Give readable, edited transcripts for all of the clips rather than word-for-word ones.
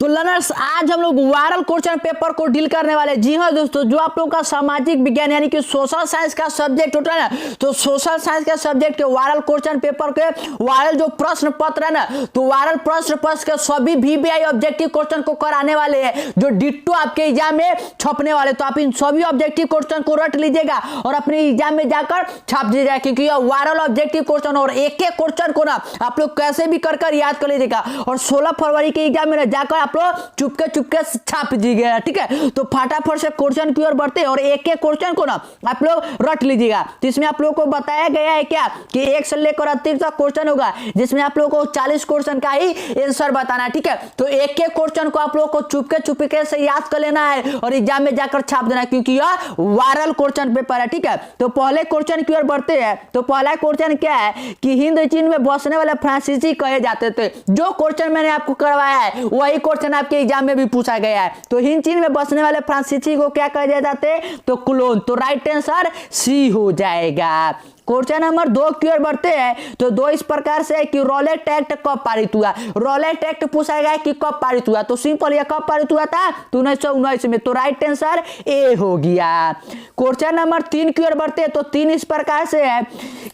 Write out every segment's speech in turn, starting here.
तो लर्नर्स आज हम लोग वायरल क्वेश्चन पेपर को डील करने वाले। जी हाँ दोस्तों, जो आप लोगों का सामाजिक विज्ञान यानी कि सोशल साइंस का सब्जेक्ट होता है ना, तो सोशल साइंस के सब्जेक्ट के वायरल क्वेश्चन पेपर के वायरल जो प्रश्न पत्र है ना, तो वायरल प्रश्न पत्र के सभी वीवीआई ऑब्जेक्टिव क्वेश्चन को कराने वाले हैं जो डिट्टो आपके एग्जाम में छपने वाले। तो आप इन सभी ऑब्जेक्टिव क्वेश्चन को रट लीजिएगा और अपने एग्जाम में जाकर छाप दीजिएगा, क्योंकि यह वायरल ऑब्जेक्टिव क्वेश्चन और एक एक क्वेश्चन को ना आप लोग कैसे भी कर याद कर लीजिएगा और 16 फरवरी के एग्जाम में जाकर आप लोग चुपके छाप दीजिएगा। ठीक है, तो फटाफट से क्वेश्चन की ओर बढ़ते हैं और एक एक क्वेश्चन को ना आप लोग रट लीजिएगा। तो इसमें आप लोगों को बताया गया है क्या कि 1 से लेकर 38 तक क्वेश्चन होगा, जिसमें आप लोगों को 40 क्वेश्चन का ही आंसर बताना है। ठीक है, तो एक एक क्वेश्चन को आप लोगों को चुपके से याद कर लेना है और एग्जाम में जाकर छाप देना है, क्योंकि यह वायरल क्वेश्चन पेपर है। ठीक है, तो पहले क्वेश्चन की ओर बढ़ते हैं। तो पहला क्वेश्चन क्या है कि हिंद चीन में बसने वाले फ्रांसीसी कहे जाते थे। जो क्वेश्चन मैंने आपको करवाया है वही क्वेश्चन आपके एग्जाम में भी पूछा गया है। तो हिंद चीन में बसने वाले फ्रांसीसी को क्या कहे जाते हैं? तो क्लोन। तो राइट आंसर सी हो जाएगा। क्वेश्चन नंबर 2 की ओर बढ़ते हैं। तो 2 इस प्रकार से है कि रॉलेट एक्ट कब पारित हुआ? रॉलेट एक्ट पूछा गया कि कब पारित हुआ, तो सिंपल ये कब पारित हुआ था? तो 1919 में। तो राइट आंसर ए हो गया। क्वेश्चन नंबर 3 की ओर बढ़ते हैं। तो 3 इस प्रकार से है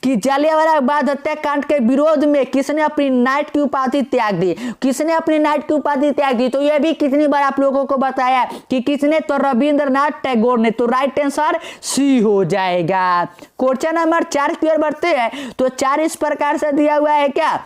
कि जलियांवाला बाग हत्याकांड के विरोध में किसने अपनी नाइट की उपाधि त्याग दी? किसने अपनी नाइट की उपाधि त्याग दी? तो यह भी कितनी बार आप लोगों को बताया कि किसने? तो रविंद्रनाथ टैगोर ने। तो राइट आंसर सी हो जाएगा। क्वेश्चन नंबर 4 की ओर बढ़ते हैं। तो 4 इस प्रकार से दिया हुआ है क्या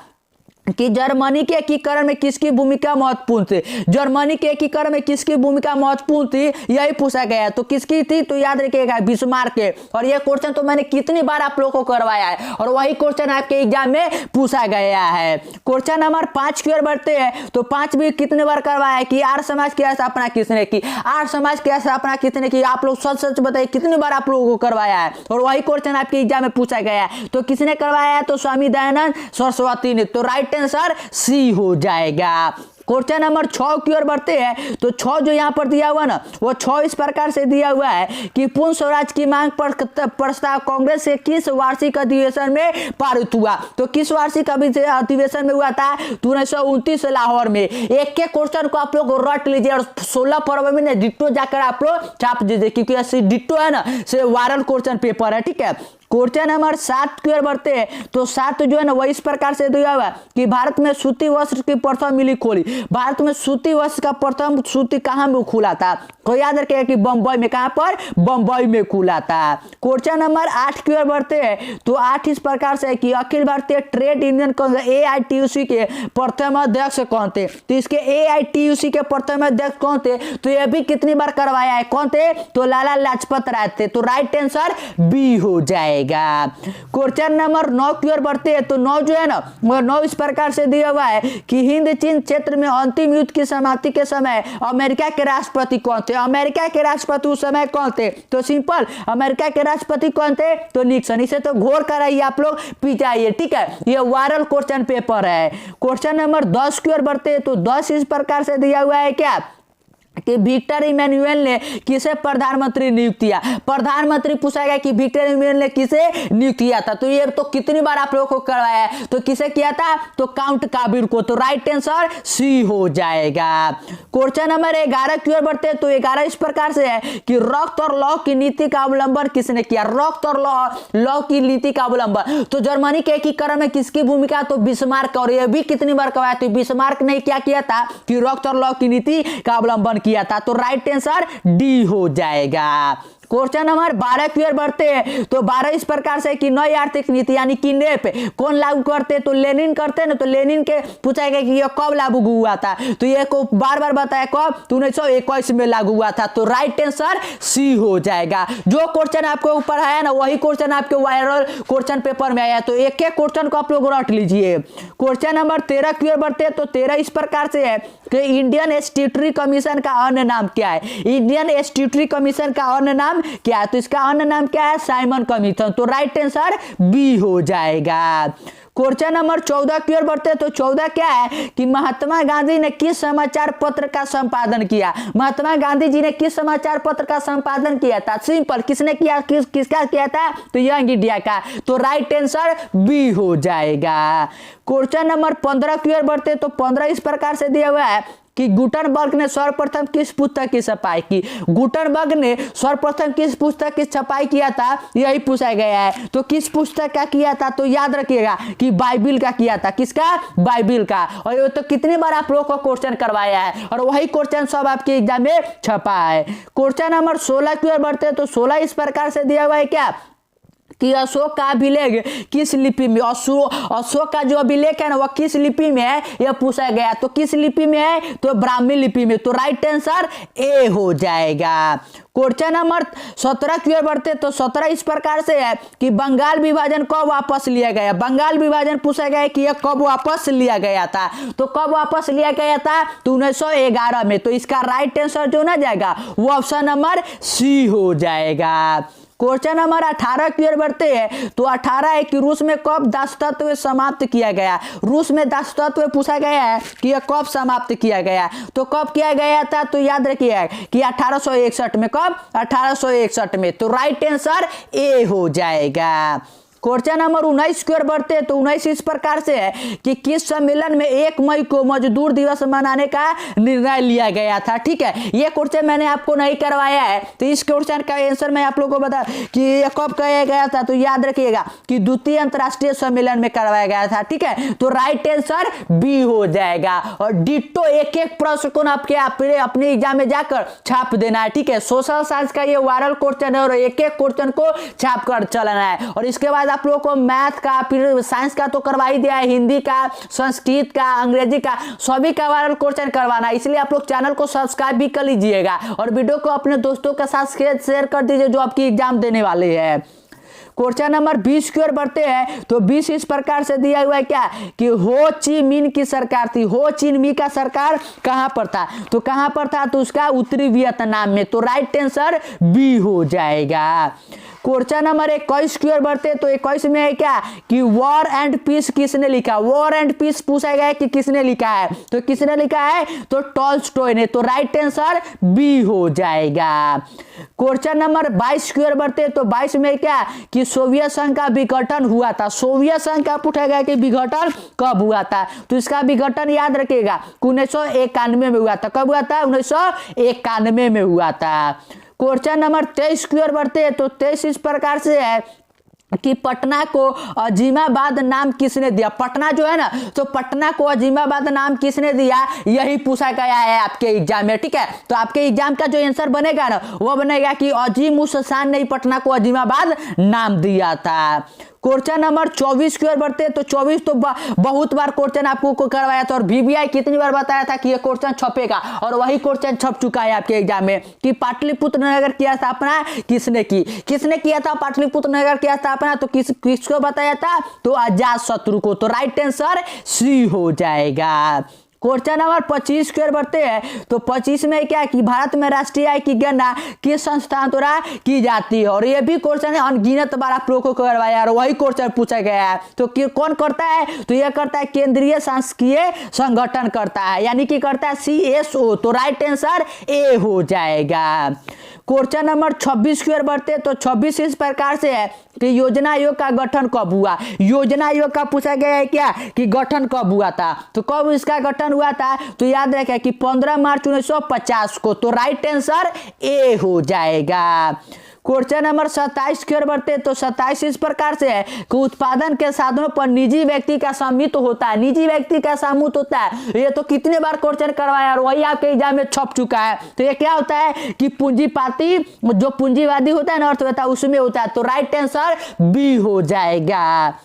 कि जर्मनी के एकीकरण में किसकी भूमिका महत्वपूर्ण थी? जर्मनी के एकीकरण में किसकी भूमिका महत्वपूर्ण थी, यही पूछा गया है। तो किसकी थी? तो याद रखिएगा बिस्मार्क के। और यह क्वेश्चन तो मैंने कितनी बार आप लोगों को करवाया है और वही क्वेश्चन आपके एग्जाम में पूछा गया है। क्वेश्चन नंबर 5 की ओर बढ़ते हैं। तो 5 भी कितने बार करवाया है कि आर्य समाज की स्थापना किसने की? आर्य समाज की स्थापना किसने की? आप लोग सच बताइए कितनी बार आप लोगों को करवाया है और वही क्वेश्चन आपके एग्जाम में पूछा गया है। तो किसने करवाया है? तो स्वामी दयानंद सरस्वती ने। तो राइट आंसर सी हो जाएगा। क्वेश्चन नंबर 6 की ओर बढ़ते हैं। तो 6 जो यहां पर दिया हुआ ना, वो 6 इस प्रकार से दिया हुआ है कि पूर्ण स्वराज की मांग पर प्रस्ताव कांग्रेस के किस वार्षिक अधिवेशन में पारित हुआ? तो किस वार्षिक अधिवेशन में हुआ था? 1929 लाहौर में। एक के क्वेश्चन को आप लोग रट लीजिए और 16 फरवरी में डिट्टो जाकर आप लोग छाप दीजिए, क्योंकि ऐसे डिट्टो है ना, से वायरल क्वेश्चन पेपर है। ठीक है, क्वेश्चन नंबर 7 की ओर बढ़ते हैं। तो 7 जो है ना, वह इस प्रकार से दिया हुआ कि भारत में सूती वस्त्र की प्रथम मिल खोली। भारत में सूती वस्त्र का प्रथम सूती कहां में खुला था? तो याद रखिएगा कि बंबई में। कहां पर? बंबई में खुला था। क्वेश्चन नंबर 8 की ओर बढ़ते हैं। तो 8 इस प्रकार से कि Akhil Bharatiya trade union AITUC के प्रथम अध्यक्ष कौन थे? तो इसके AITUC के प्रथम अध्यक्ष कौन थे? तो यह भी कितनी बार करवाया है? कौन थे? तो लाला लाजपत राय थे। तो राइट आंसर बी हो जाएगा। क्वेश्चन नंबर 9 की ओर बढ़ते हैं। तो 9 जो है ना, वो 9 इस प्रकार से दिया हुआ है कि हिंद चीन क्षेत्र में अंतिम युद्ध की समाप्ति के समय अमेरिका के राष्ट्रपति कौन थे? अमेरिका के राष्ट्रपति उस समय कौन थे? तो सिंपल, अमेरिका के राष्ट्रपति कौन थे? तो निक्सन। इसे तो घोर कराइए आप लोग, पी जाइए। ठीक है, ये वायरल क्वेश्चन पेपर है। क्वेश्चन नंबर 10 की ओर बढ़ते हैं। तो 10 इस प्रकार से दिया हुआ है क्या कि विक्टर इमैनुअल ने किसे प्रधानमंत्री नियुक्त किया? प्रधानमंत्री पूछा गया कि विक्टर इमैनुअल ने किसे नियुक्त किया था? तो ये तो कितनी बार आप लोगों को करवाया है? तो किसे किया था? तो काउंट काबिर को। तो राइट आंसर सी हो जाएगा। क्वेश्चन नंबर 11 की ओर बढ़ते हैं। तो 11 इस प्रकार से है कि रक्त और लौ की नीति का अवलंबन किसने किया? रक्त और लौ की नीति का अवलंबन। तो जर्मनी के एकीकरण में किसकी भूमिका? तो बिस्मार्क। और यह भी कितनी बार करवाया? तो बिस्मार्क ने क्या किया था कि रक्त और लौ की नीति का अवलंबन किया था। तो राइट आंसर डी हो जाएगा। क्वेश्चन नंबर 12 की ओर बढ़ते हैं। तो 12 इस प्रकार से कि नई आर्थिक नीति यानी कि नेप कौन लागू करते? तो लेनिन करते ना। तो लेनिन के पूछा गया कि यह कब लागू हुआ था? तो ये को बार बताया कब? 1921 में लागू हुआ था। तो राइट आंसर सी हो जाएगा। जो क्वेश्चन आपको ऊपर आया ना, वही क्वेश्चन आपके वायरल क्वेश्चन पेपर में आया। तो एक एक क्वेश्चन को आप लोग रट लीजिए। क्वेश्चन नंबर 13 की ओर बढ़ते हैं। तो 13 इस प्रकार से है कि इंडियन स्टैट्यूटरी कमीशन का अन्य नाम क्या है? इंडियन स्टैट्यूटरी कमीशन का अन्य नाम क्या है? तो इसका अन्य नाम क्या है? Simon commission. तो राइट आंसर बी हो जाएगा। क्वेश्चन नंबर 14 की ओर बढ़ते हैं। तो 14 क्या है कि महात्मा गांधी ने किस समाचार पत्र का संपादन किया? महात्मा गांधी जी ने किस समाचार पत्र का संपादन किया था? सिंपल, किसने किया? किसका किया था? तो यंग इंडिया का। तो राइट आंसर बी हो जाएगा। क्वेश्चन नंबर 15 की ओर बढ़ते हैं। तो 15 इस प्रकार से दिया हुआ है कि गुटनबर्ग ने सर्वप्रथम किस पुस्तक की छपाई की। गुटनबर्ग ने सर्वप्रथम किस पुस्तक की छपाई किया था, यही पूछा गया है। तो किस पुस्तक का किया था, तो याद रखिएगा कि बाइबिल का किया था। किसका, बाइबिल का। और ये तो कितनी बार आप लोगों को क्वेश्चन करवाया है और वही क्वेश्चन सब आपके एग्जाम में छपा है। क्वेश्चन नंबर 16 की ओर बढ़ते हैं। तो 16 इस प्रकार से दिया हुआ है क्या कि अशोक का अभिलेख किस लिपि में, अशोक का जो अभिलेख है ना वह किस लिपि में है, यह पूछा गया। तो किस लिपि में है, तो ब्राह्मी लिपि में। तो राइट आंसर ए हो जाएगा। क्वेश्चन नंबर 17 की ओर बढ़ते तो 17 इस प्रकार से है कि बंगाल विभाजन कब वापस लिया गया। बंगाल विभाजन पूछा गया कि यह कब वापस लिया गया था। तो कब वापस लिया गया था, तो 1911 में। तो इसका राइट आंसर जो ना जाएगा वो ऑप्शन नंबर सी हो जाएगा। क्वेश्चन नंबर 18 की ओर बढ़ते हैं। तो 18 है कि रूस में कब दासतत्व समाप्त किया गया। रूस में दासतत्व पूछा गया है कि यह कब समाप्त किया गया। तो कब किया गया था, तो याद रखिए कि 1861 में। कब, 1861 में। तो राइट आंसर ए हो जाएगा। क्वेश्चन नंबर 19 की ओर बढ़ते हैं। तो 19 इस प्रकार से है कि किस सम्मेलन में 1 मई को मजदूर दिवस मनाने का निर्णय लिया गया था। ठीक है, ये क्वेश्चन मैंने आपको नहीं करवाया है। तो इस क्वेश्चन का आंसर मैं आप लोगों को बता कि यह कब किया गया था। तो याद रखिएगा कि द्वितीय अंतर्राष्ट्रीय सम्मेलन में करवाया गया था। ठीक है, तो राइट आंसर बी हो जाएगा। और डिट्टो एक प्रश्न को आपके अपने एग्जाम में जाकर छाप देना है। ठीक है, सोशल साइंस का ये वायरल क्वेश्चन है और एक क्वेश्चन को छाप कर चलाना है। और इसके बाद आप लोगों को मैथ का, फिर साइंस का तो करवा ही दिया है, हिंदी का, संस्कृत का, अंग्रेजी का, सभी का वायरल क्वेश्चन करवाना। इसलिए आप लोग चैनल को सब्सक्राइब भी कर लीजिएगा और वीडियो को अपने दोस्तों के साथ शेयर कर दीजिए जो आपकी एग्जाम देने वाले हैं। क्वेश्चन नंबर 20 की ओर बढ़ते हैं। तो 20 इस प्रकार से दिया हुआ है क्या कि हो ची मिन की सरकार थी। हो ची मिन का सरकार कहां पर था, तो कहां पर था, तो उसका उत्तरी वियतनाम में। तो राइट आंसर बी हो जाएगा। क्वेश्चन नंबर 21 की ओर बढ़ते तो 21 में है क्या कि वॉर एंड पीस किसने लिखा। वॉर एंड पीस पूछा गया है कि किसने लिखा है। तो किसने लिखा है, तो टॉल्स्टॉय ने। तो राइट आंसर बी हो जाएगा। क्वेश्चन नंबर 22 की ओर बढ़ते तो 22 में क्या कि सोवियत संघ का विघटन हुआ था। सोवियत संघ का पूछा गया कि विघटन कब हुआ था। तो इसका विघटन याद रखिएगा 1991 में हुआ था। कब हुआ था, 1991 में हुआ था। क्वेश्चन नंबर 23 की ओर बढ़ते हैं। तो 23 इस प्रकार से है कि पटना को अजीमाबाद नाम किसने दिया। पटना जो है ना, तो पटना को अजीमाबाद नाम किसने दिया, यही पूछा गया है आपके एग्जाम में। ठीक है, तो आपके एग्जाम का जो आंसर बनेगा ना वो बनेगा कि अजीम उस शान ने पटना को अजीमाबाद नाम दिया था। क्वेश्चन नंबर 24 की ओर बढ़ते हैं। तो 24 तो बहुत बार क्वेश्चन आपको करवाया था और VBI कितनी बार बताया था कि ये क्वेश्चन छपेगा और वही क्वेश्चन छप चुका है आपके एग्जाम में कि पाटलिपुत्र नगर की स्थापना किसने की। किसने किया था पाटलिपुत्र नगर की स्थापना, तो किसको बताया था, तो अजात शत्रु को। तो राइट आंसर सी हो जाएगा। क्वेश्चन नंबर 25 की ओर बढ़ते हैं। तो 25 में क्या कि भारत में राष्ट्रीय आय की गणना किस संस्थान द्वारा की जाती है। और ये भी क्वेश्चन है अनगिनत बार आप लोगों को करवाया और वही क्वेश्चन पूछा गया है। तो कौन करता है, तो यह करता है केंद्रीय सांख्यिकीय संगठन करता है, यानी कि करता है CSO। तो राइट आंसर ए हो जाएगा। क्वेश्चन नंबर 26 की ओर बढ़ते हैं। तो 26 इस प्रकार से है कि योजना आयोग का गठन कब हुआ। योजना आयोग का पूछा गया है क्या कि गठन कब हुआ था। तो कब इसका गठन हुआ था, तो याद रखें कि 15 मार्च 1950 को। तो राइट आंसर ए हो जाएगा। क्वेश्चन नंबर 27 की ओर बढ़ते हैं। तो 27 इस प्रकार से है कि उत्पादन के साधनों पर निजी व्यक्ति का स्वामित्व होता है। निजी व्यक्ति का स्वामित्व होता है, ये तो कितने बार क्वेश्चन करवाया और वही आपके एग्जाम में छप चुका है। तो ये क्या होता है कि पूंजीपाती जो पूंजीवादी होता है ना, अर्थव्यवस्था, उसमें होता है। तो राइट आंसर बी हो जाएगा।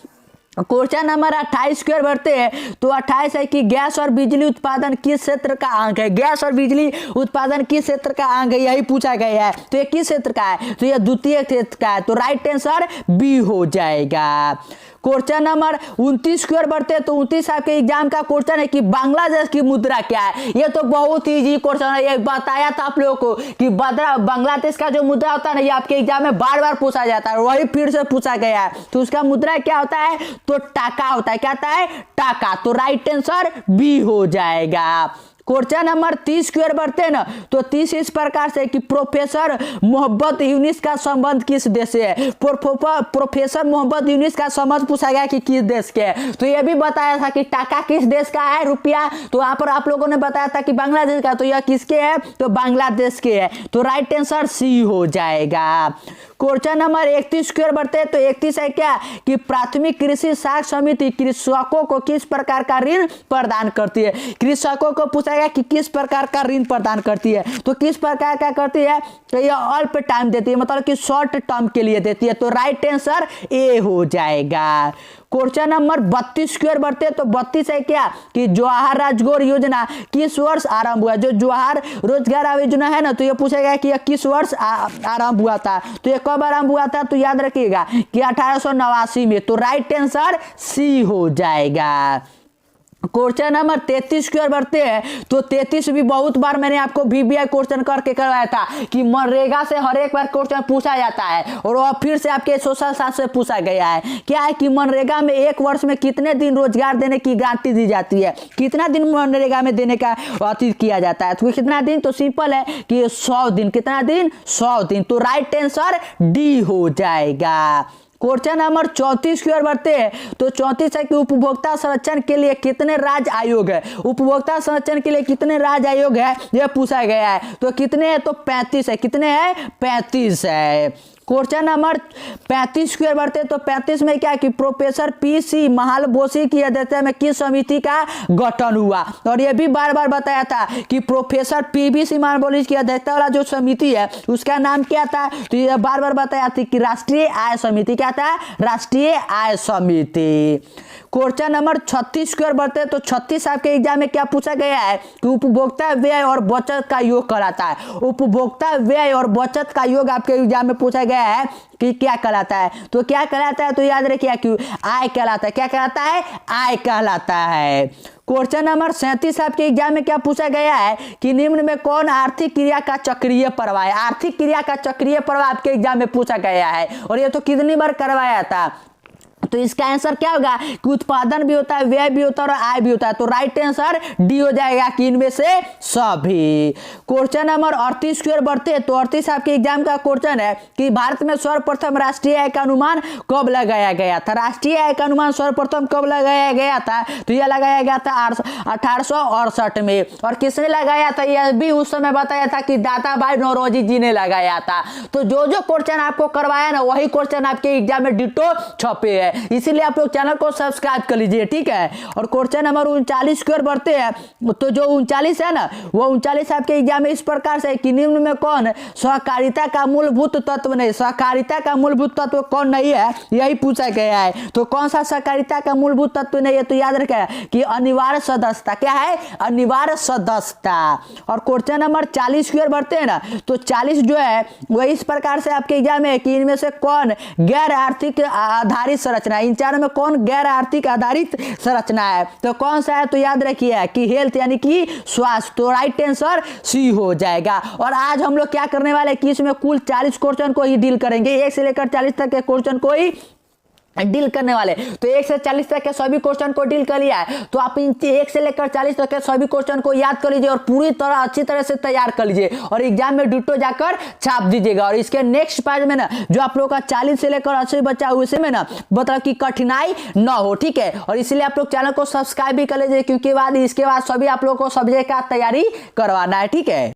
क्वेश्चन नंबर 28 की ओर बढ़ते हैं। तो 28 है कि गैस और बिजली उत्पादन किस क्षेत्र का अंग है। गैस और बिजली उत्पादन किस क्षेत्र का अंग है, यही पूछा गया है। तो ये किस क्षेत्र का है, तो ये द्वितीय क्षेत्र का है। तो राइट आंसर बी हो जाएगा। क्वेश्चन नंबर 29 की ओर बढ़ते हैं। तो 29 आपके एग्जाम का क्वेश्चन है कि बांग्लादेश की मुद्रा क्या है। ये तो बहुत ही इजी क्वेश्चन है, ये बताया था आप लोगों को कि बांग्लादेश का जो मुद्रा होता है ना, ये आपके एग्जाम में बार बार पूछा जाता है, वही फिर से पूछा गया है। तो उसका मुद्रा क्या होता है, तो टाका होता है। क्या होता है, टाका। तो राइट आंसर बी हो जाएगा। क्वेश्चन नंबर 30 की ओर बढ़ते हैं ना, तो 30 इस प्रकार से कि प्रोफेसर मोहम्मद यूनिस का संबंध किस देश से है। प्रोफेसर मोहम्मद यूनिस का संबंध पूछा गया कि किस देश के है। तो यह भी बताया था कि टाका किस देश का है, रुपया, तो यहाँ पर आप लोगों ने बताया था कि बांग्लादेश का, तो यह किसके है, तो बांग्लादेश के है। तो राइट आंसर सी हो जाएगा। क्वेश्चन नंबर 31 की ओर बढ़ते हैं, तो 31 है क्या कि प्राथमिक कृषि साख समिति कृषकों को किस प्रकार का ऋण प्रदान करती है। कृषकों को पूछा गया कि किस प्रकार का ऋण प्रदान करती है, तो किस प्रकार का करती है, तो यह अल्प टाइम देती है, मतलब कि शॉर्ट टर्म के लिए देती है। तो राइट आंसर ए हो जाएगा। क्वेश्चन नंबर 32 की ओर बढ़ते हैं, तो 32 है क्या कि जवाहर रोजगार योजना किस वर्ष आरंभ हुआ। जो जवाहर रोजगार योजना है ना, तो ये पूछा गया कि यह किस वर्ष आरंभ हुआ था। तो ये कब आरंभ हुआ था, तो याद रखिएगा कि 1889 में। तो राइट आंसर सी हो जाएगा। क्वेश्चन नंबर 33 की ओर बढ़ते हैं, तो 33 भी बहुत बार मैंने आपको VBI क्वेश्चन करके करवाया था कि मनरेगा से हर एक बार क्वेश्चन पूछा जाता है, और वह फिर से आपके सोशल साइंस से पूछा गया है। क्या है कि मनरेगा में एक वर्ष में कितने दिन रोजगार देने की गारंटी दी जाती है, कितना दिन मनरेगा में देने का अतीत किया जाता है। तो कितना दिन, तो सिंपल है कि 100 दिन। कितना दिन, 100 दिन। तो राइट आंसर डी हो जाएगा। क्वेश्चन नंबर 34 की ओर बढ़ते हैं, तो 34 है कि उपभोक्ता संरक्षण के लिए कितने राज्य आयोग है। उपभोक्ता संरक्षण के लिए कितने राज्य आयोग है, यह पूछा गया है। तो कितने है, तो 35 है। कितने हैं, 35 है। क्वेश्चन नंबर 35 की ओर बढ़ते हैं, तो 35 में क्या कि प्रोफेसर PC महालबोसी की अध्यक्षता में किस समिति का गठन हुआ। और यह भी बार बार बताया था कि प्रोफेसर PBC महालबोसी की अध्यक्षता वाला जो समिति है उसका नाम क्या था। तो यह बार बार बताया था कि राष्ट्रीय आय समिति। क्या था, राष्ट्रीय आय समिति। क्वेश्चन नंबर 36 की ओर बढ़ते हैं, तो 36 आपके एग्जाम में क्या पूछा गया है कि उपभोक्ता व्यय और बचत का योग कहलाता है। उपभोक्ता व्यय और बचत का योग आपके एग्जाम में पूछा गया है कि क्या कहलाता है। तो क्या कहलाता है, तो याद रखिए कि आय कहलाता है। क्या कहलाता है, आय कहलाता है। क्वेश्चन नंबर 37 आपके एग्जाम में क्या पूछा गया है कि निम्न में कौन आर्थिक क्रिया का चक्रीय प्रवाह है। आर्थिक क्रिया का चक्रीय प्रवाह आपके एग्जाम में पूछा गया है, और ये तो कितनी बार करवाया था। तो इसका आंसर क्या होगा कि उत्पादन भी होता है, व्यय भी होता है और आय भी होता है। तो राइट आंसर डी हो जाएगा कि इनमें से सभी। क्वेश्चन नंबर 38 की ओर बढ़ते हैं, तो 38 आपके एग्जाम का क्वेश्चन है कि भारत में सर्वप्रथम राष्ट्रीय आय का अनुमान कब लगाया गया था। राष्ट्रीय आय का अनुमान सर्वप्रथम कब लगाया गया था, तो यह लगाया गया था 1868 में। और किसने लगाया था, यह भी उस समय बताया था कि दादाभाई नौरोजी जी ने लगाया था। तो जो जो क्वेश्चन आपको करवाया ना, वही क्वेश्चन आपके एग्जाम में डिटो छपे है, इसीलिए आप लोग चैनल को सब्सक्राइब कर लीजिए, ठीक है। और क्वेश्चन नंबर 39 की ओर बढ़ते हैं, तो जो 39 है ना, वो 39 आपके एग्जाम में इस प्रकार से कि निम्न में कौन सहकारिता का मूलभूत तत्व नहीं। सहकारिता का मूलभूत तत्व कौन नहीं है, यही पूछा गया है। तो कौन सा सहकारिता का मूलभूत तत्व नहीं है, तो याद रखें कि अनिवार्य सदस्यता। क्या है, अनिवार्य सदस्यता। और क्वेश्चन नंबर 40 की ओर बढ़ते हैं ना, तो 40 जो है वह इस प्रकार से आपके एग्जाम में कि इनमें से कौन गैर आर्थिक आधारित संरचना, इन चारों में कौन गैर आर्थिक आधारित संरचना है। तो कौन सा है, तो याद रखिए कि हेल्थ यानी कि स्वास्थ्य। तो राइट आंसर सी हो जाएगा। और आज हम लोग क्या करने वाले कि इसमें कुल 40 क्वेश्चन को ही डील करेंगे, 1 से लेकर 40 तक के क्वेश्चन को ही डील करने वाले। तो 1 से 40 तक के सभी क्वेश्चन को डील कर लिया है, तो आप इन 1 से लेकर 40 तक के सभी क्वेश्चन को याद कर लीजिए और पूरी तरह अच्छी तरह से तैयार कर लीजिए और एग्जाम में डिटो जाकर छाप दीजिएगा। और इसके नेक्स्ट पेज में ना जो आप लोग का 40 से लेकर 80 बचा हुआ उसमें ना मतलब कि कठिनाई ना हो, ठीक है। और इसलिए आप लोग चैनल को सब्सक्राइब भी कर लीजिए, क्योंकि इसके बाद सभी आप लोग को सब्जेक्ट का तैयारी करवाना है, ठीक है।